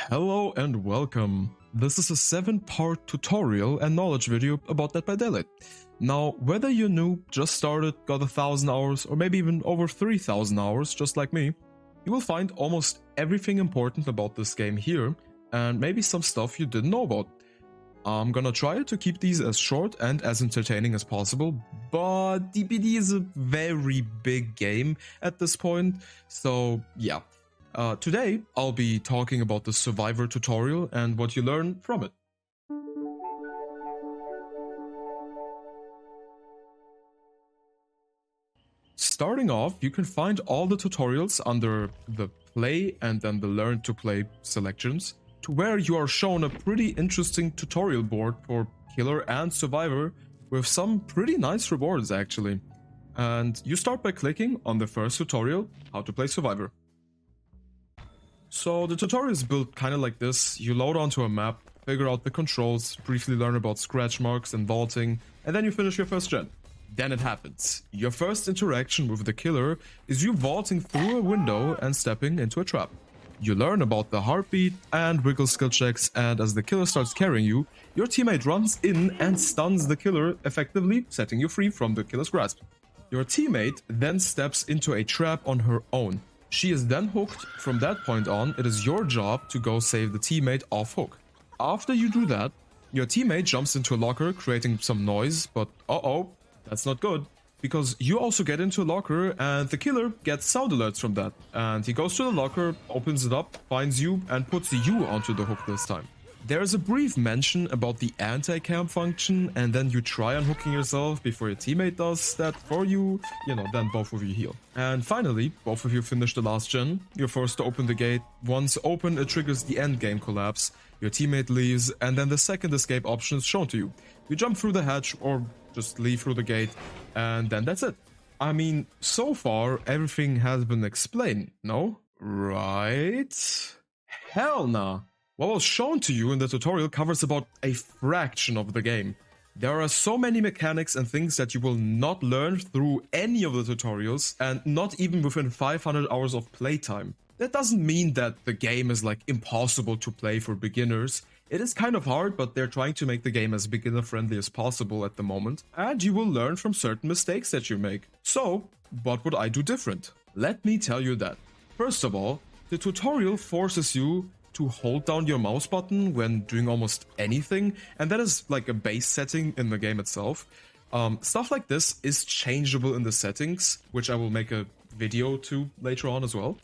Hello and welcome. This is a 7-part tutorial and knowledge video about Dead by Daylight. Now, whether you're new, just started, got 1,000 hours, or maybe even over 3,000 hours, just like me, you will find almost everything important about this game here, and maybe some stuff you didn't know about. I'm gonna try to keep these as short and as entertaining as possible, but DBD is a very big game at this point, so yeah. Today, I'll be talking about the Survivor tutorial and what you learn from it. Starting off, you can find all the tutorials under the Play and then the Learn to Play selections, to where you are shown a pretty interesting tutorial board for Killer and Survivor with some pretty nice rewards actually. And you start by clicking on the first tutorial, How to Play Survivor. So the tutorial is built kind of like this. You load onto a map, figure out the controls, briefly learn about scratch marks and vaulting, and then you finish your first gen. Then it happens. Your first interaction with the killer is you vaulting through a window and stepping into a trap. You learn about the heartbeat and wiggle skill checks, and as the killer starts carrying you, your teammate runs in and stuns the killer, effectively setting you free from the killer's grasp. Your teammate then steps into a trap on her own. She is then hooked. From that point on, it is your job to go save the teammate off hook. After you do that, your teammate jumps into a locker, creating some noise, but that's not good, because you also get into a locker and the killer gets sound alerts from that. And he goes to the locker, opens it up, finds you, and puts you onto the hook this time. There's a brief mention about the anti-camp function, and then you try unhooking yourself before your teammate does that for you, then both of you heal. And finally, both of you finish the last gen. You're forced to open the gate. Once open, it triggers the end game collapse. Your teammate leaves, and then the second escape option is shown to you. You jump through the hatch or just leave through the gate, and then that's it. I mean, so far, everything has been explained, no? Right? Hell nah. What was shown to you in the tutorial covers about a fraction of the game. There are so many mechanics and things that you will not learn through any of the tutorials, and not even within 500 hours of playtime. That doesn't mean that the game is like impossible to play for beginners. It is kind of hard, but they're trying to make the game as beginner friendly as possible at the moment, and you will learn from certain mistakes that you make. So, what would I do different? Let me tell you that. First of all, the tutorial forces you to hold down your mouse button when doing almost anything, and that is like a base setting in the game itself. Stuff like this is changeable in the settings, which I will make a video to later on as well.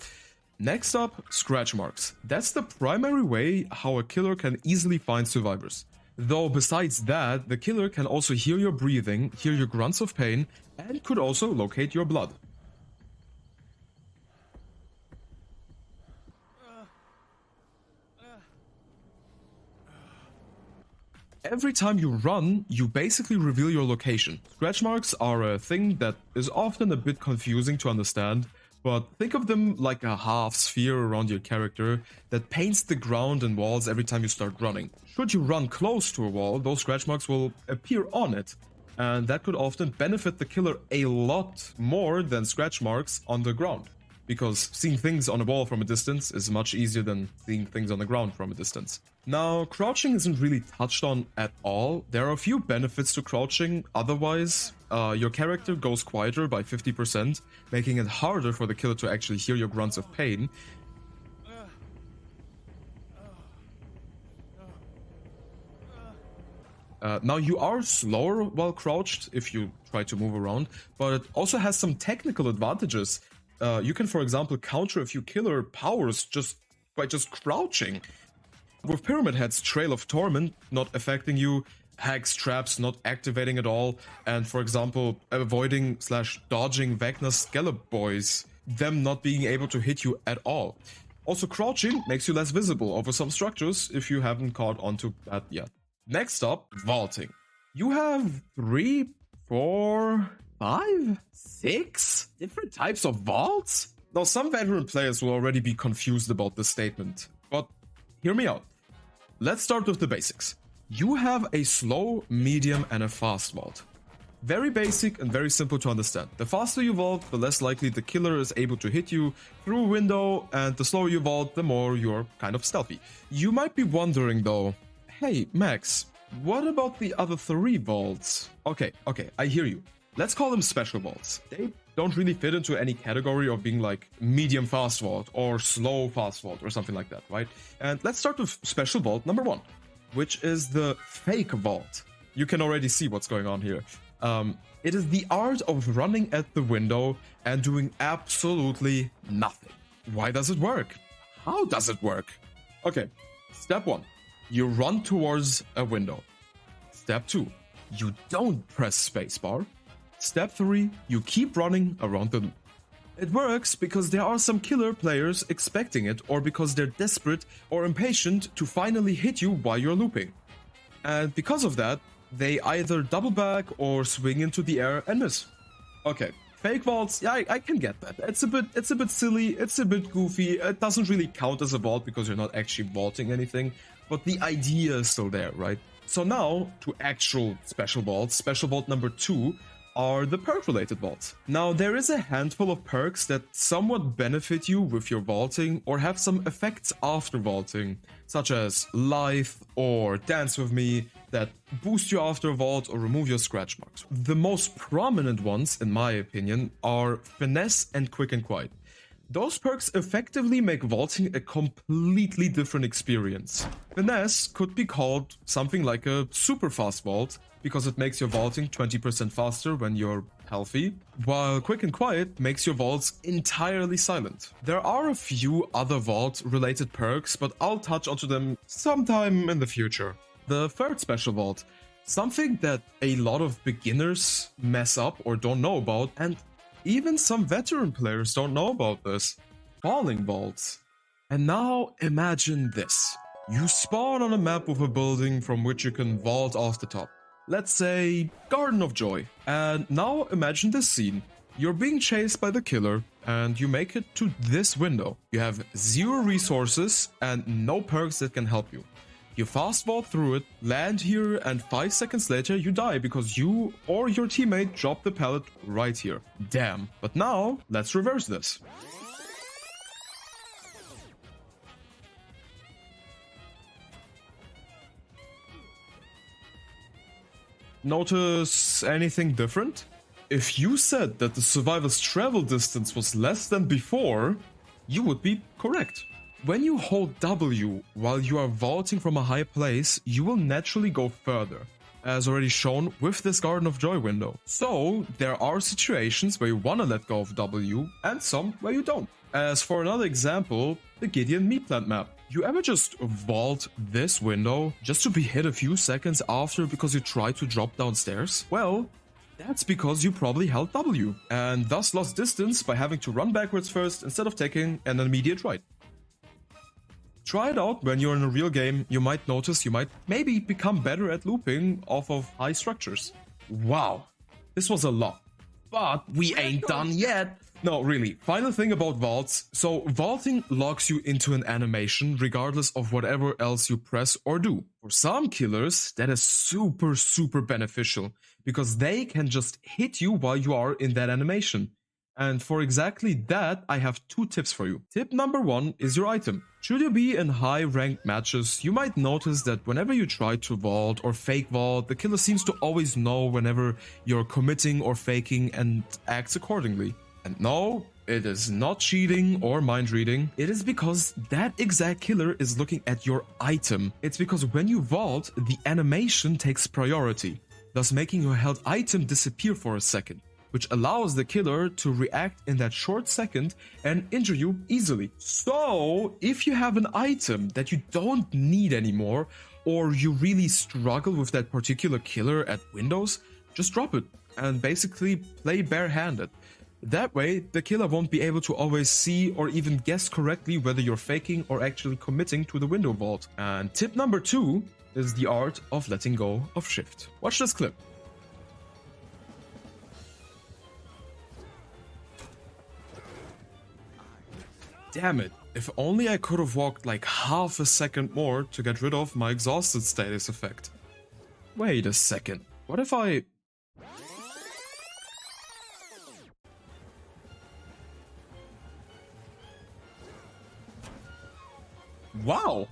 Next up, scratch marks. That's the primary way how a killer can easily find survivors. Though besides that, the killer can also hear your breathing, hear your grunts of pain, and could also locate your blood. Every time you run, you basically reveal your location. Scratch marks are a thing that is often a bit confusing to understand, but think of them like a half sphere around your character that paints the ground and walls every time you start running. Should you run close to a wall, those scratch marks will appear on it, and that could often benefit the killer a lot more than scratch marks on the ground. Because seeing things on a wall from a distance is much easier than seeing things on the ground from a distance. Now, crouching isn't really touched on at all. There are a few benefits to crouching. Otherwise, your character goes quieter by 50%, making it harder for the killer to actually hear your grunts of pain. Now, you are slower while crouched if you try to move around, but it also has some technical advantages. You can, for example, counter a few killer powers by just crouching. With Pyramid Head's Trail of Torment not affecting you, Hag's traps not activating at all, and for example, avoiding/dodging Wagner's Scallop Boys, them not being able to hit you at all. Also, crouching makes you less visible over some structures if you haven't caught onto that yet. Next up, vaulting. You have 3, 4, 5, 6 different types of vaults? Now, some veteran players will already be confused about this statement, but hear me out. Let's start with the basics. You have a slow, medium, and a fast vault. Very basic and very simple to understand. The faster you vault, the less likely the killer is able to hit you through a window, and the slower you vault, the more you're kind of stealthy. You might be wondering though, hey Max, what about the other 3 vaults? Okay, I hear you. Let's call them special vaults. They don't really fit into any category of being like medium fast vault or slow fast vault or something like that, right? And let's start with special vault number 1, which is the fake vault. You can already see what's going on here. It is the art of running at the window and doing absolutely nothing. Why does it work? How does it work? Okay, step 1. You run towards a window. Step 2. You don't press spacebar. Step 3. You keep running around the loop. It works because there are some killer players expecting it, or because they're desperate or impatient to finally hit you while you're looping. And because of that, they either double back or swing into the air and miss. Okay, fake vaults, yeah, I can get that. It's a bit silly, it's a bit goofy. It doesn't really count as a vault because you're not actually vaulting anything, but the idea is still there, right? So now to actual special vaults. Special vault number 2 are the perk-related vaults. Now, there is a handful of perks that somewhat benefit you with your vaulting or have some effects after vaulting, such as Life or Dance With Me, that boost you after a vault or remove your scratch marks. The most prominent ones, in my opinion, are Finesse and Quick and Quiet. Those perks effectively make vaulting a completely different experience. Finesse could be called something like a super fast vault, because it makes your vaulting 20% faster when you're healthy, while Quick and Quiet makes your vaults entirely silent. There are a few other vault-related perks, but I'll touch onto them sometime in the future. The third special vault, something that a lot of beginners mess up or don't know about, and even some veteran players don't know about this. Falling vaults. And now imagine this. You spawn on a map with a building from which you can vault off the top. Let's say Garden of Joy. And now imagine this scene. You're being chased by the killer and you make it to this window. You have 0 resources and no perks that can help you. You fast vault through it, land here, and 5 seconds later you die because you or your teammate dropped the pallet right here. Damn. But now, let's reverse this. Notice anything different? If you said that the survivor's travel distance was less than before, you would be correct. When you hold W while you are vaulting from a high place, you will naturally go further, as already shown with this Garden of Joy window. So, there are situations where you wanna let go of W, and some where you don't. As for another example, the Gideon meat plant map. You ever just vault this window just to be hit a few seconds after because you tried to drop downstairs? Well, that's because you probably held W, and thus lost distance by having to run backwards first instead of taking an immediate right. Try it out when you're in a real game. You might notice you might maybe become better at looping off of high structures. Wow, this was a lot. But we ain't done yet. No, really. Final thing about vaults. So vaulting locks you into an animation regardless of whatever else you press or do. For some killers, that is super beneficial because they can just hit you while you are in that animation. And for exactly that, I have 2 tips for you. Tip number 1 is your item. Should you be in high ranked matches, you might notice that whenever you try to vault or fake vault, the killer seems to always know whenever you're committing or faking and acts accordingly. And no, it is not cheating or mind reading. It is because that exact killer is looking at your item. It's because when you vault, the animation takes priority, thus making your held item disappear for a second, which allows the killer to react in that short second and injure you easily. So, if you have an item that you don't need anymore, or you really struggle with that particular killer at windows, just drop it and basically play barehanded. That way, the killer won't be able to always see or even guess correctly whether you're faking or actually committing to the window vault. And tip number 2 is the art of letting go of shift. Watch this clip. Damn it, if only I could have walked like half a second more to get rid of my exhausted status effect. Wait a second, what if I... Wow!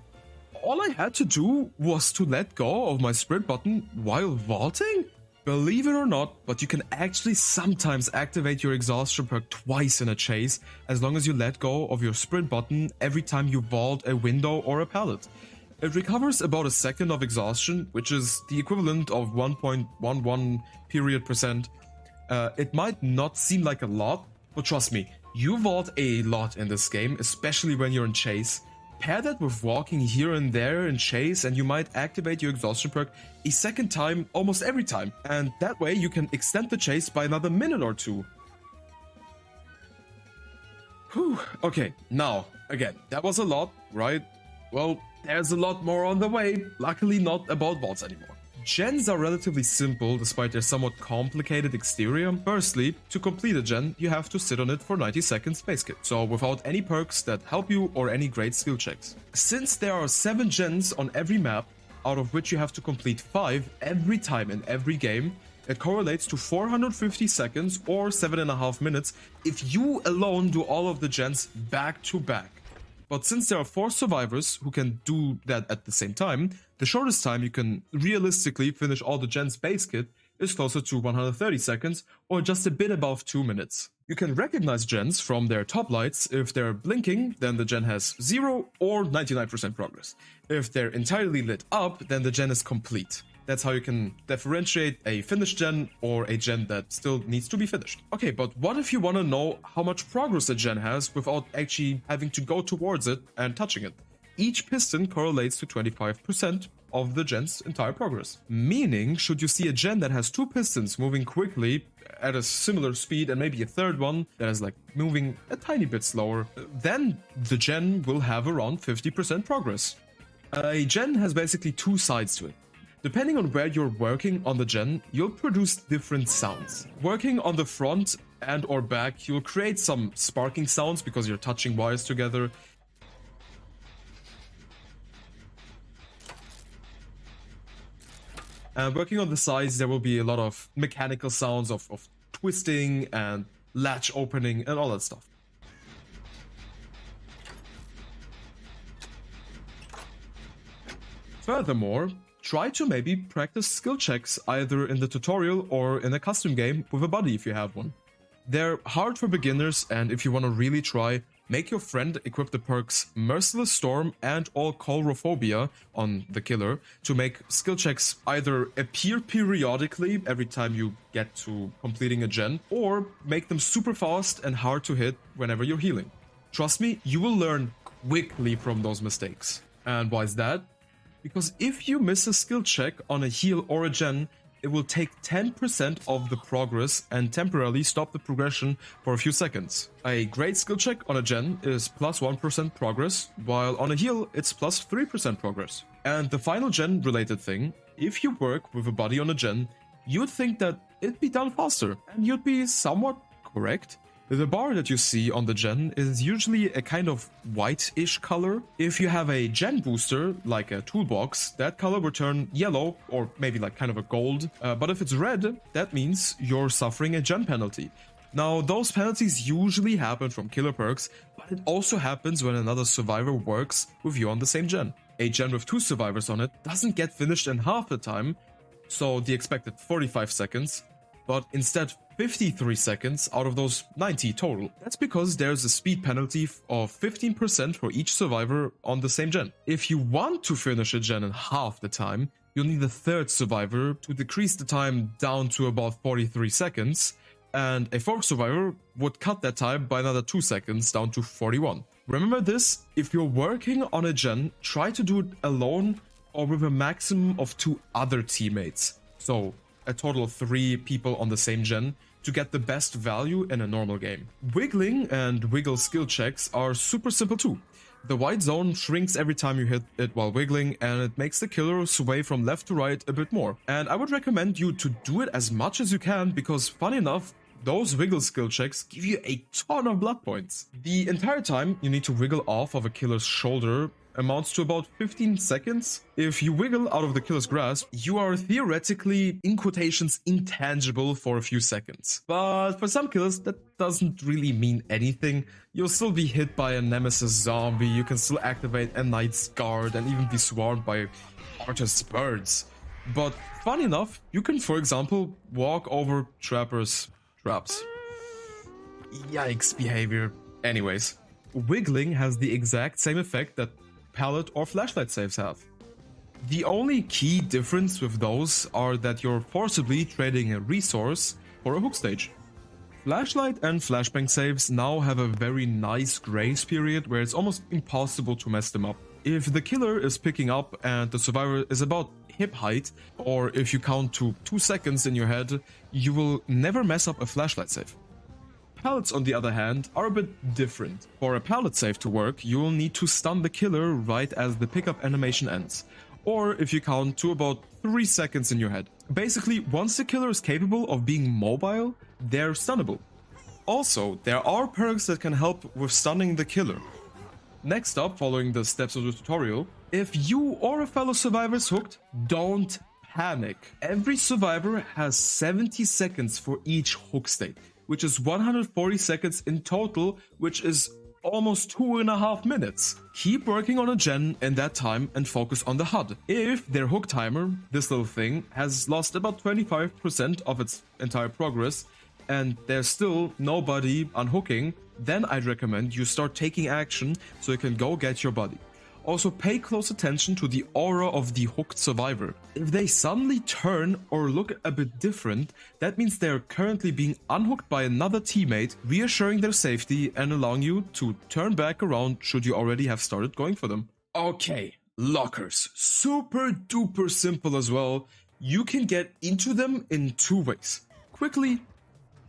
All I had to do was to let go of my sprint button while vaulting? Believe it or not, but you can actually sometimes activate your exhaustion perk twice in a chase as long as you let go of your sprint button every time you vault a window or a pallet. It recovers about a second of exhaustion, which is the equivalent of 1.11 period percent. It might not seem like a lot, but trust me, you vault a lot in this game, especially when you're in chase. Pair that with walking here and there in chase and you might activate your exhaustion perk a second time almost every time. And that way you can extend the chase by another minute or two. Whew. Okay, now, again, that was a lot, right? Well, there's a lot more on the way. Luckily not about vaults anymore. Gens are relatively simple despite their somewhat complicated exterior. Firstly, to complete a gen, you have to sit on it for 90 seconds base kit, so without any perks that help you or any great skill checks. Since there are 7 gens on every map, out of which you have to complete 5 every time in every game, it correlates to 450 seconds or 7.5 minutes if you alone do all of the gens back to back. But since there are 4 survivors who can do that at the same time, the shortest time you can realistically finish all the gens base kit is closer to 130 seconds or just a bit above 2 minutes. You can recognize gens from their top lights. If they're blinking, then the gen has 0 or 99% progress. If they're entirely lit up, then the gen is complete. That's how you can differentiate a finished gen or a gen that still needs to be finished. Okay, but what if you want to know how much progress a gen has without actually having to go towards it and touching it? Each piston correlates to 25% of the gen's entire progress. Meaning, should you see a gen that has 2 pistons moving quickly at a similar speed and maybe a third one that is like moving a tiny bit slower, then the gen will have around 50% progress. A gen has basically 2 sides to it. Depending on where you're working on the gen, you'll produce different sounds. Working on the front and or back, you'll create some sparking sounds because you're touching wires together. And working on the sides, there will be a lot of mechanical sounds of twisting and latch opening and all that stuff. Furthermore, try to maybe practice skill checks either in the tutorial or in a custom game with a buddy if you have one. They're hard for beginners, and if you want to really try, make your friend equip the perks Merciless Storm and or Colrophobia on the killer to make skill checks either appear periodically every time you get to completing a gen, or make them super fast and hard to hit whenever you're healing. Trust me, you will learn quickly from those mistakes. And why is that? Because if you miss a skill check on a heal or a gen, it will take 10% of the progress and temporarily stop the progression for a few seconds. A great skill check on a gen is plus 1% progress, while on a heal it's plus 3% progress. And the final gen related thing, if you work with a buddy on a gen, you'd think that it'd be done faster, and you'd be somewhat correct. The bar that you see on the gen is usually a kind of white-ish color. If you have a gen booster, like a toolbox, that color will turn yellow or maybe like kind of a gold. But if it's red, that means you're suffering a gen penalty. Now, those penalties usually happen from killer perks, but it also happens when another survivor works with you on the same gen. A gen with 2 survivors on it doesn't get finished in half the time, so the expected 45 seconds, but instead 53 seconds out of those 90 total. That's because there's a speed penalty of 15% for each survivor on the same gen. If you want to finish a gen in half the time, you'll need a third survivor to decrease the time down to about 43 seconds, and a 4th survivor would cut that time by another 2 seconds down to 41. Remember this, if you're working on a gen, try to do it alone or with a maximum of 2 other teammates. So a total of 3 people on the same gen to get the best value in a normal game. Wiggling and wiggle skill checks are super simple too. The white zone shrinks every time you hit it while wiggling, and it makes the killer sway from left to right a bit more. And I would recommend you to do it as much as you can, because funny enough, those wiggle skill checks give you a ton of blood points. The entire time you need to wiggle off of a killer's shoulder amounts to about 15 seconds. If you wiggle out of the killer's grasp, you are theoretically, in quotations, intangible for a few seconds. But for some killers, that doesn't really mean anything. You'll still be hit by a nemesis zombie, you can still activate a knight's guard and even be swarmed by artist's birds. But fun enough, you can, for example, walk over trappers' traps. Yikes behavior. Anyways, wiggling has the exact same effect that pallet or flashlight saves have. The only key difference with those are that you're forcibly trading a resource for a hook stage. Flashlight and flashbang saves now have a very nice grace period where it's almost impossible to mess them up. If the killer is picking up and the survivor is about hip height, or if you count to 2 seconds in your head, you will never mess up a flashlight save. Pallets, on the other hand, are a bit different. For a pallet save to work, you will need to stun the killer right as the pickup animation ends, or if you count to about 3 seconds in your head. Basically, once the killer is capable of being mobile, they're stunnable. Also, there are perks that can help with stunning the killer. Next up, following the steps of the tutorial, if you or a fellow survivor is hooked, don't panic. Every survivor has 70 seconds for each hook state, which is 140 seconds in total, which is almost 2.5 minutes. Keep working on a gen in that time and focus on the HUD. If their hook timer, this little thing, has lost about 25% of its entire progress, and there's still nobody unhooking, then I'd recommend you start taking action so you can go get your buddy. Also, pay close attention to the aura of the hooked survivor. If they suddenly turn or look a bit different, that means they're currently being unhooked by another teammate, reassuring their safety and allowing you to turn back around should you already have started going for them. Okay, lockers. Super duper simple as well. You can get into them in 2 ways. Quickly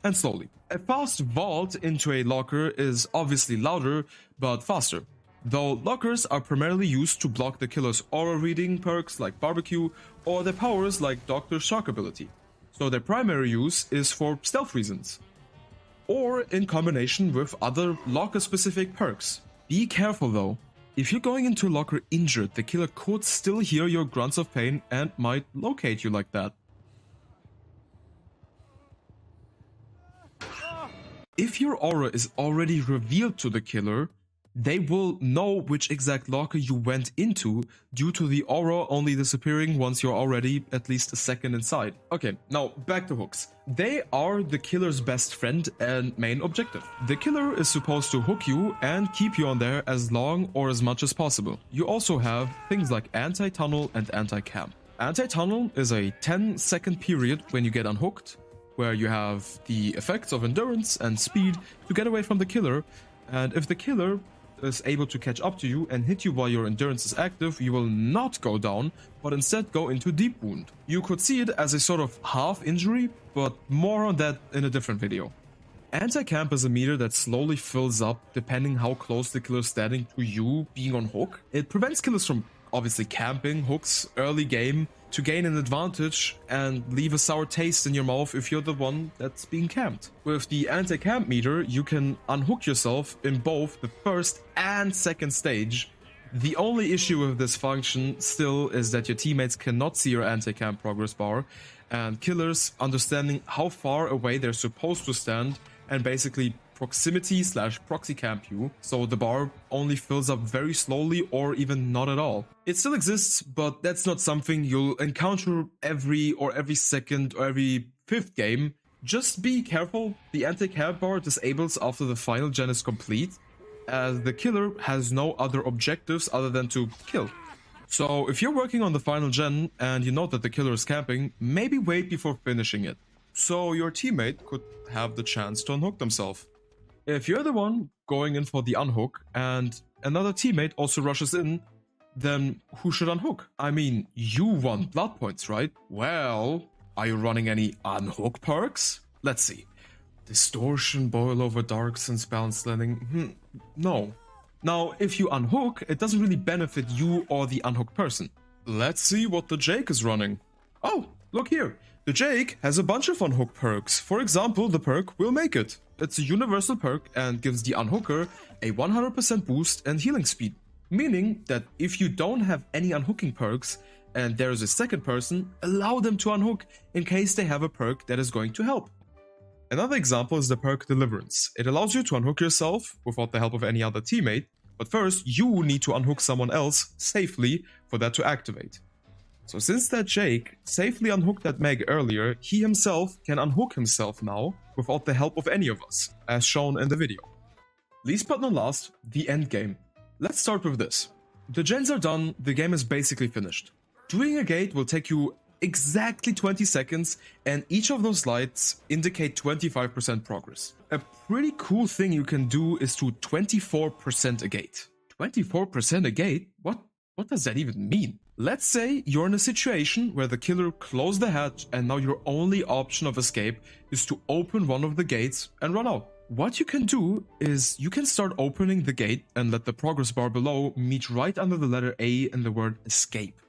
and slowly. A fast vault into a locker is obviously louder, but faster. Though lockers are primarily used to block the killer's aura reading perks like barbecue or their powers like Doctor's Shock ability. So their primary use is for stealth reasons. Or in combination with other locker specific perks. Be careful though. If you're going into a locker injured, the killer could still hear your grunts of pain and might locate you like that. If your aura is already revealed to the killer, they will know which exact locker you went into due to the aura only disappearing once you're already at least a second inside. Okay, now back to hooks. They are the killer's best friend and main objective. The killer is supposed to hook you and keep you on there as long or as much as possible. You also have things like anti-tunnel and anti-camp. Anti-tunnel is a 10-second period when you get unhooked, where you have the effects of endurance and speed to get away from the killer, and if the killer is able to catch up to you and hit you while your endurance is active, you will not go down, but instead go into deep wound. You could see it as a sort of half injury, but more on that in a different video. Anti-camp is a meter that slowly fills up depending how close the killer is standing to you being on hook. It prevents killers from obviously camping hooks early game to gain an advantage and leave a sour taste in your mouth if you're the one that's being camped. With the anti-camp meter, you can unhook yourself in both the first and second stage. The only issue with this function still is that your teammates cannot see your anti-camp progress bar, and killers, understanding how far away they're supposed to stand and basically proximity/proxy camp you, so the bar only fills up very slowly or even not at all. It still exists, but that's not something you'll encounter every second or every 5th game. Just be careful, the anti-camp bar disables after the final gen is complete, as the killer has no other objectives other than to kill. So if you're working on the final gen and you know that the killer is camping, maybe wait before finishing it, so your teammate could have the chance to unhook themselves. If you're the one going in for the unhook and another teammate also rushes in, then who should unhook? I mean, you want blood points, right? Well, are you running any unhook perks? Let's see. Distortion, boil over dark sense, balance landing. No. Now, if you unhook, it doesn't really benefit you or the unhooked person. Let's see what the Jake is running. Oh, look here. The Jake has a bunch of unhook perks. For example, the perk Will Make It. It's a universal perk and gives the unhooker a 100% boost and healing speed. Meaning that if you don't have any unhooking perks and there is a second person, allow them to unhook in case they have a perk that is going to help. Another example is the perk Deliverance. It allows you to unhook yourself without the help of any other teammate, but first you need to unhook someone else safely for that to activate. So since that Jake safely unhooked that Meg earlier, he himself can unhook himself now without the help of any of us, as shown in the video. Least but not last, the end game. Let's start with this. The gens are done, the game is basically finished. Doing a gate will take you exactly 20 seconds, and each of those lights indicate 25% progress. A pretty cool thing you can do is to 24% a gate. 24% a gate? What does that even mean? Let's say you're in a situation where the killer closed the hatch and now your only option of escape is to open one of the gates and run out. What you can do is you can start opening the gate and let the progress bar below meet right under the letter A in the word escape.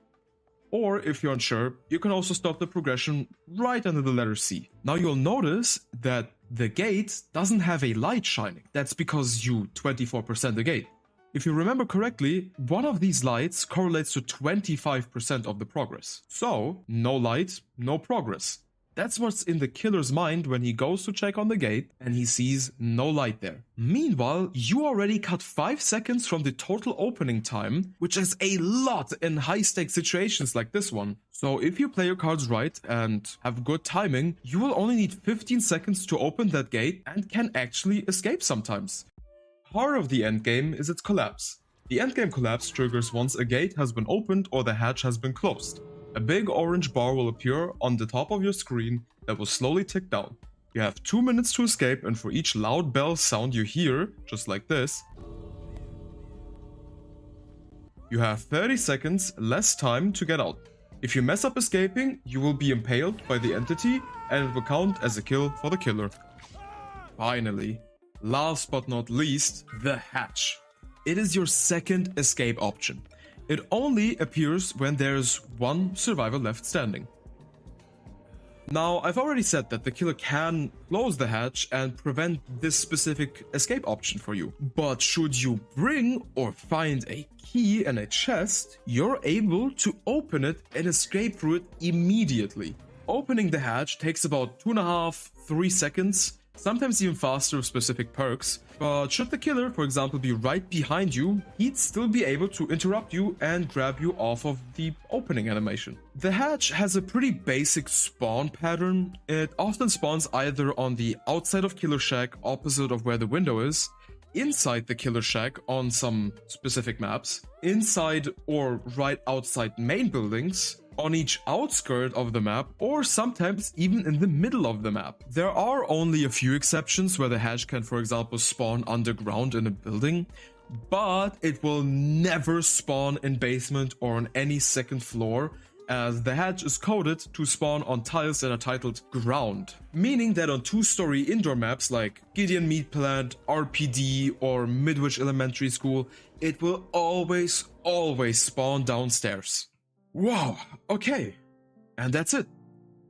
Or if you're unsure, you can also stop the progression right under the letter C. Now you'll notice that the gate doesn't have a light shining. That's because you 24% the gate. If you remember correctly, one of these lights correlates to 25% of the progress. So, no light, no progress. That's what's in the killer's mind when he goes to check on the gate and he sees no light there. Meanwhile, you already cut 5 seconds from the total opening time, which is a lot in high-stakes situations like this one. So if you play your cards right and have good timing, you will only need 15 seconds to open that gate and can actually escape sometimes. Part of the endgame is its collapse. The endgame collapse triggers once a gate has been opened or the hatch has been closed. A big orange bar will appear on the top of your screen that will slowly tick down. You have 2 minutes to escape, and for each loud bell sound you hear, just like this, you have 30 seconds less time to get out. If you mess up escaping, you will be impaled by the entity and it will count as a kill for the killer. Finally, last but not least, the hatch. It is your second escape option. It only appears when there's one survivor left standing. Now, I've already said that the killer can close the hatch and prevent this specific escape option for you. But should you bring or find a key in a chest, you're able to open it and escape through it immediately. Opening the hatch takes about 2.5–3 seconds, sometimes even faster with specific perks, but should the killer, for example, be right behind you, he'd still be able to interrupt you and grab you off of the opening animation. The hatch has a pretty basic spawn pattern. It often spawns either on the outside of Killer Shack, opposite of where the window is, inside the Killer Shack on some specific maps, inside or right outside main buildings, on each outskirt of the map, or sometimes even in the middle of the map. There are only a few exceptions where the hatch can, for example, spawn underground in a building, but it will never spawn in basement or on any second floor, as the hatch is coded to spawn on tiles that are titled ground, meaning that on 2-story indoor maps like Gideon Meat Plant, RPD, or Midwich Elementary School, it will always spawn downstairs. Wow, okay, and that's it.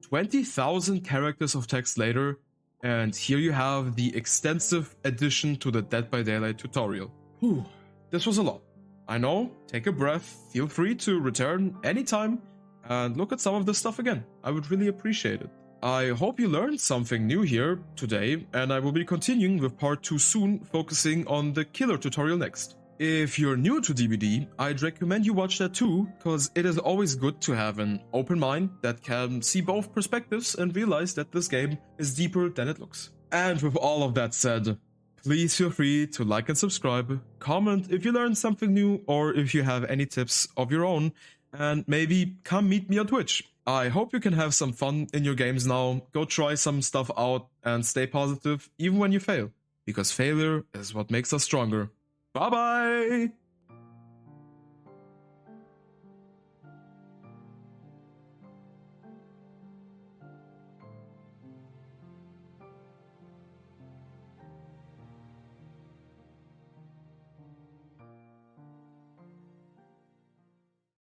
20,000 characters of text later, and here you have the extensive addition to the Dead by Daylight tutorial. Whew, this was a lot. I know, take a breath, feel free to return anytime and look at some of this stuff again. I would really appreciate it. I hope you learned something new here today, and I will be continuing with part 2 soon, focusing on the killer tutorial next. If you're new to DBD, I'd recommend you watch that too, cause it is always good to have an open mind that can see both perspectives and realize that this game is deeper than it looks. And with all of that said, please feel free to like and subscribe, comment if you learned something new or if you have any tips of your own, and maybe come meet me on Twitch. I hope you can have some fun in your games now, go try some stuff out and stay positive even when you fail, because failure is what makes us stronger. Bye bye!